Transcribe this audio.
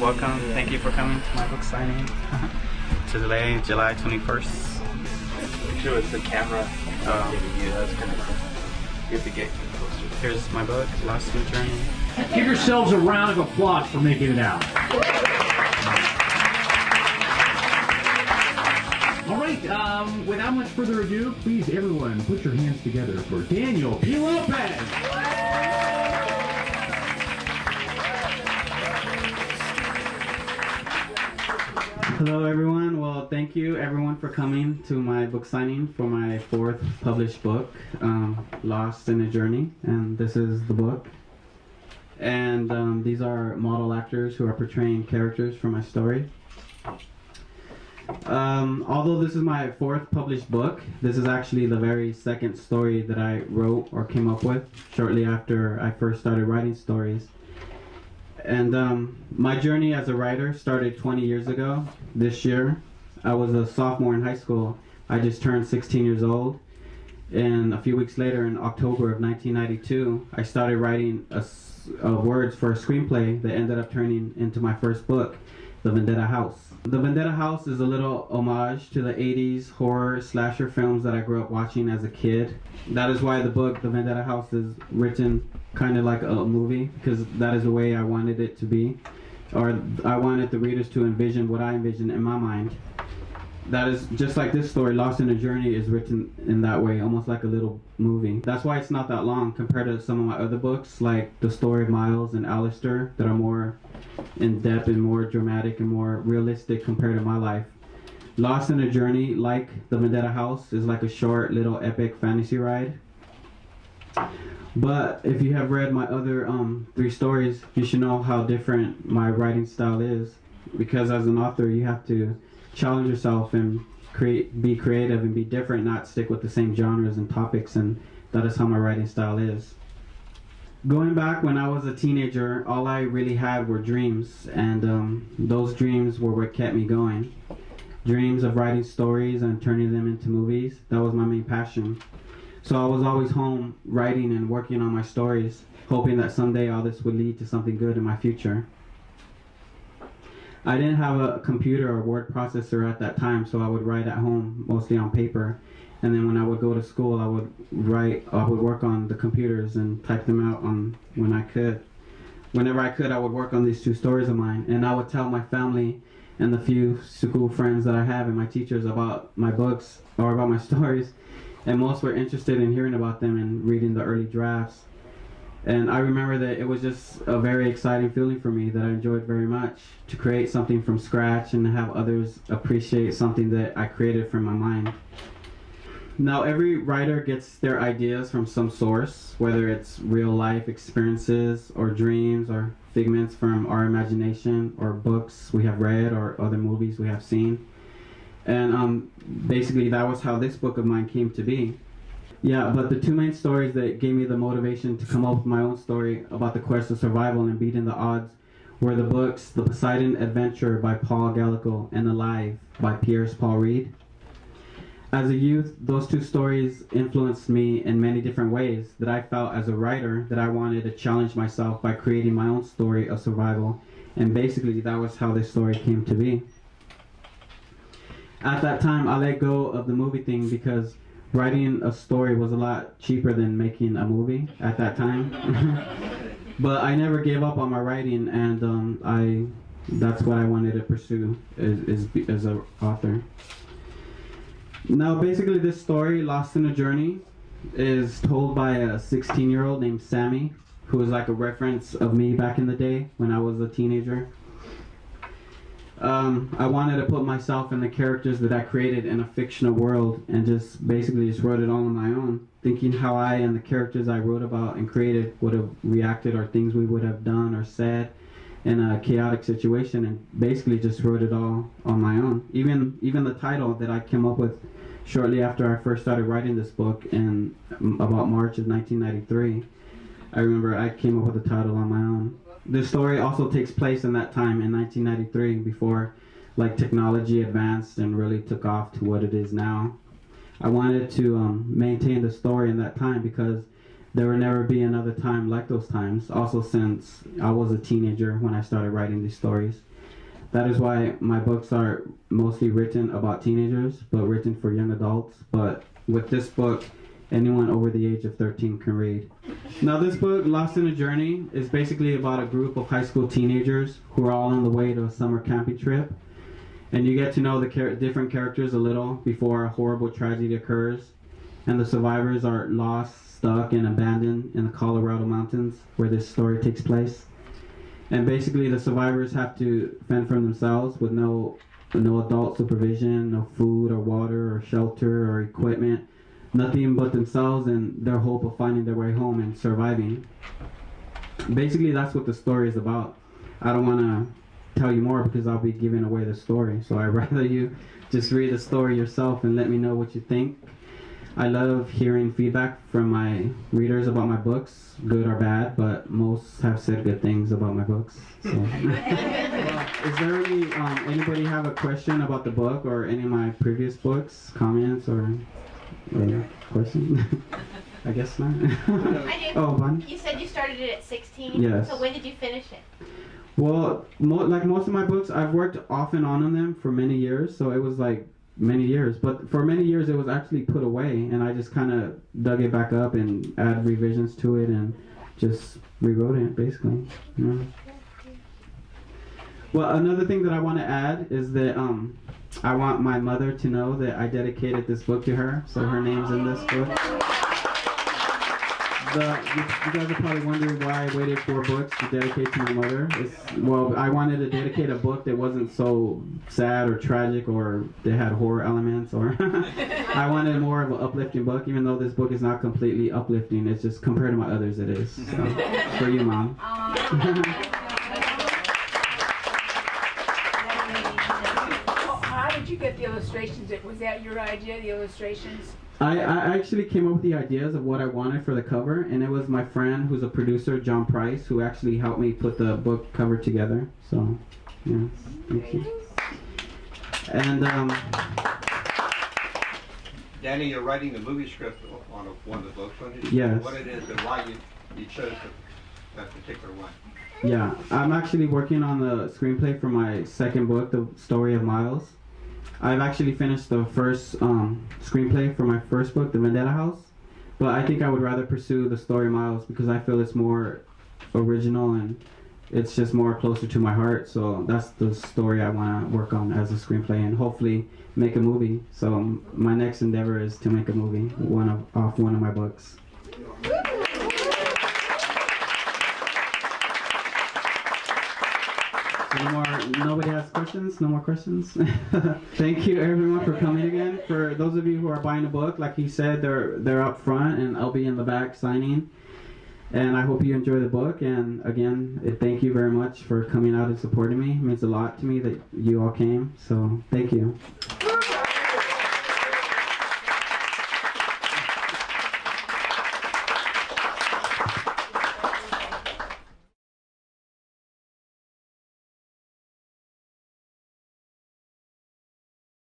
Welcome. Thank you for coming to my book signing. Today, July 21st. Make sure it's the camera. That's gonna. You have to get closer. Here's my book, Lost in the Journey. Give yourselves a round of applause for making it out. All right, without much further ado, please everyone put your hands together for Daniel P. Lopez. Hello everyone. Well, thank you everyone for coming to my book signing for my 4th published book, Lost in a Journey, and this is the book. And these are model actors who are portraying characters from my story. Although this is my 4th published book, this is actually the very second story that I wrote or came up with shortly after I first started writing stories. And my journey as a writer started 20 years ago. This year, I was a sophomore in high school. I just turned 16 years old. And a few weeks later, in October of 1992, I started writing words for a screenplay that ended up turning into my first book, The Vendetta House. The Vendetta House is a little homage to the 80s horror slasher films that I grew up watching as a kid. That is why the book, The Vendetta House, is written kind of like a movie, because that is the way I wanted it to be, or I wanted the readers to envision what I envisioned in my mind. That is just like this story, Lost in a Journey, is written in that way, almost like a little movie. That's why it's not that long compared to some of my other books, like The Story of Miles and Alistair, that are more in-depth and more dramatic and more realistic compared to my life. Lost in a Journey, like The Vendetta House, is like a short little epic fantasy ride. But if you have read my other 3 stories, you should know how different my writing style is. Because as an author, you have to challenge yourself and be creative and be different, not stick with the same genres and topics, and that is how my writing style is. Going back when I was a teenager, all I really had were dreams, and those dreams were what kept me going. Dreams of writing stories and turning them into movies, that was my main passion. So I was always home writing and working on my stories, hoping that someday all this would lead to something good in my future. I didn't have a computer or word processor at that time, so I would write at home, mostly on paper. And then when I would go to school, I would work on the computers and type them out when I could. Whenever I could, I would work on these 2 stories of mine, and I would tell my family and the few school friends that I have and my teachers about my books or about my stories. And most were interested in hearing about them and reading the early drafts. And I remember that it was just a very exciting feeling for me that I enjoyed very much, to create something from scratch and have others appreciate something that I created from my mind. Now, every writer gets their ideas from some source, whether it's real life experiences or dreams or figments from our imagination or books we have read or other movies we have seen. And basically that was how this book of mine came to be. Yeah, but the 2 main stories that gave me the motivation to come up with my own story about the quest of survival and beating the odds were the books The Poseidon Adventure by Paul Gallico and Alive by Piers Paul Reed. As a youth, those 2 stories influenced me in many different ways that I felt as a writer that I wanted to challenge myself by creating my own story of survival, and basically that was how this story came to be. At that time, I let go of the movie thing because writing a story was a lot cheaper than making a movie at that time. But I never gave up on my writing, and that's what I wanted to pursue as an author. Now, basically, this story, Lost in a Journey, is told by a 16-year-old named Sammy, who is like a reference of me back in the day when I was a teenager. I wanted to put myself in the characters that I created in a fictional world, and just wrote it all on my own, thinking how I and the characters I wrote about and created would have reacted, or things we would have done or said in a chaotic situation, and basically just wrote it all on my own. Even the title that I came up with shortly after I first started writing this book in about March of 1993. I remember I came up with the title on my own. This story also takes place in that time in 1993, before like technology advanced and really took off to what it is now. I wanted to maintain the story in that time because there will never be another time like those times. Also, since I was a teenager when I started writing these stories. That is why my books are mostly written about teenagers, but written for young adults. But with this book, anyone over the age of 13 can read. Now this book, Lost in a Journey, is basically about a group of high school teenagers who are all on the way to a summer camping trip. And you get to know the different characters a little before a horrible tragedy occurs. And the survivors are lost, stuck, and abandoned in the Colorado mountains where this story takes place. And basically the survivors have to fend for themselves with no adult supervision, no food or water or shelter or equipment, nothing but themselves and their hope of finding their way home and surviving. Basically that's what the story is about. I don't want to tell you more because I'll be giving away the story, so I'd rather you just read the story yourself and let me know what you think. I love hearing feedback from my readers about my books, good or bad, but most have said good things about my books. So. Is there anybody have a question about the book or any of my previous books, comments or questions? I guess not. I do. Oh, Bonnie? You said you started it at 16? Yes. So when did you finish it? Well, like most of my books, I've worked off and on them for many years, so it was like many years, but for many years it was actually put away, and I just kind of dug it back up and add revisions to it and just rewrote it basically. Yeah. Well, another thing that I want to add is that I want my mother to know that I dedicated this book to her, so her name's in this book. You guys are probably wondering why I waited 4 books to dedicate to my mother. Well, I wanted to dedicate a book that wasn't so sad or tragic or that had horror elements, or I wanted more of an uplifting book, even though this book is not completely uplifting. It's just compared to my others it is. So, for you, Mom. How did you get the illustrations? Was that your idea, the illustrations? I actually came up with the ideas of what I wanted for the cover, and it was my friend who's a producer, John Price, who actually helped me put the book cover together. So, yeah, thank you. And Danny, you're writing the movie script on one of the books, wasn't it? Yes. What it is and why you chose that particular one? Yeah, I'm actually working on the screenplay for my second book, The Story of Miles. I've actually finished the first screenplay for my first book, The Vendetta House, but I think I would rather pursue The Story of Miles because I feel it's more original and it's just more closer to my heart. So that's the story I want to work on as a screenplay and hopefully make a movie. So my next endeavor is to make a movie off one of my books. Nobody has questions? No more questions? Thank you everyone for coming again. For those of you who are buying a book, like he said, they're up front and I'll be in the back signing. And I hope you enjoy the book. And again, thank you very much for coming out and supporting me. It means a lot to me that you all came. So thank you.